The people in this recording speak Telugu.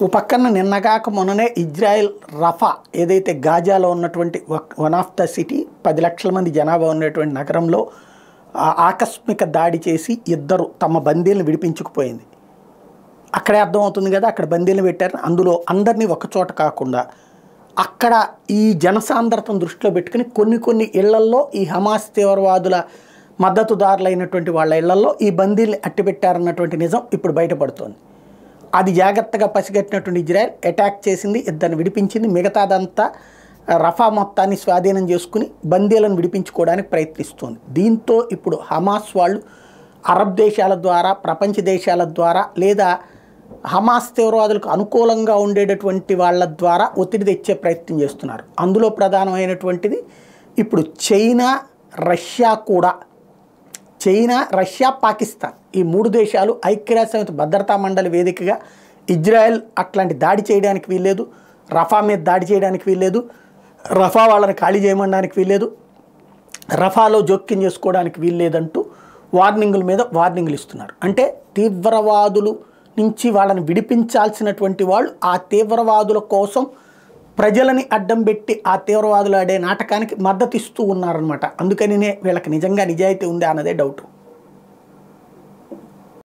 ఓ పక్కన నిన్నగాక మొన్ననే ఇజ్రాయెల్ రఫా ఏదైతే గాజాలో ఉన్నటువంటి వన్ ఆఫ్ ద సిటీ 10 లక్షల మంది జనాభా ఉన్నటువంటి నగరంలో ఆకస్మిక దాడి చేసి ఇద్దరు తమ బందీలను విడిపించుకుపోయింది. అక్కడే అర్థమవుతుంది కదా, అక్కడ బందీలను పెట్టారు. అందులో అందరినీ ఒకచోట కాకుండా అక్కడ ఈ జనసాంద్రతను దృష్టిలో పెట్టుకుని కొన్ని ఇళ్లల్లో ఈ హమాస్ తీవ్రవాదుల మద్దతుదారులైనటువంటి వాళ్ళ ఇళ్లల్లో ఈ బందీల్ని అట్టిపెట్టారన్నటువంటి నిజం ఇప్పుడు బయటపడుతోంది. అది జాగ్రత్తగా పసిగట్టినటువంటి ఇజ్రాయెల్ అటాక్ చేసింది, ఇద్దరిని విడిపించింది. మిగతాదంతా రఫా మొత్తాన్ని స్వాధీనం చేసుకుని బందీలను విడిపించుకోవడానికి ప్రయత్నిస్తుంది. దీంతో ఇప్పుడు హమాస్ వాళ్ళు అరబ్ దేశాల ద్వారా, ప్రపంచ దేశాల ద్వారా, లేదా హమాస్ తీవ్రవాదులకు అనుకూలంగా ఉండేటటువంటి వాళ్ళ ద్వారా ఒత్తిడి తెచ్చే ప్రయత్నం చేస్తున్నారు. అందులో ప్రధానమైనటువంటిది ఇప్పుడు చైనా, రష్యా కూడా. చైనా, రష్యా, పాకిస్తాన్ ఈ 3 దేశాలు ఐక్యరాజ్యసమితి భద్రతా మండలి వేదికగా ఇజ్రాయెల్ అట్లాంటి దాడి చేయడానికి వీల్లేదు, రఫా మీద దాడి చేయడానికి వీల్లేదు, రఫా వాళ్ళని ఖాళీ చేయమనడానికి వీల్లేదు, రఫాలో జోక్యం చేసుకోవడానికి వీల్లేదంటూ వార్నింగుల మీద వార్నింగులు ఇస్తున్నారు. అంటే తీవ్రవాదులు నుంచి వాళ్ళని విడిపించాల్సినటువంటి వాళ్ళు ఆ తీవ్రవాదుల కోసం ప్రజలని అడ్డం పెట్టి ఆ తీవ్రవాదులు ఆడే నాటకానికి మద్దతు ఇస్తూ ఉన్నారనమాట. అందుకనినే వీళ్ళకి నిజంగా నిజాయితీ ఉందా అన్నదే డౌట్.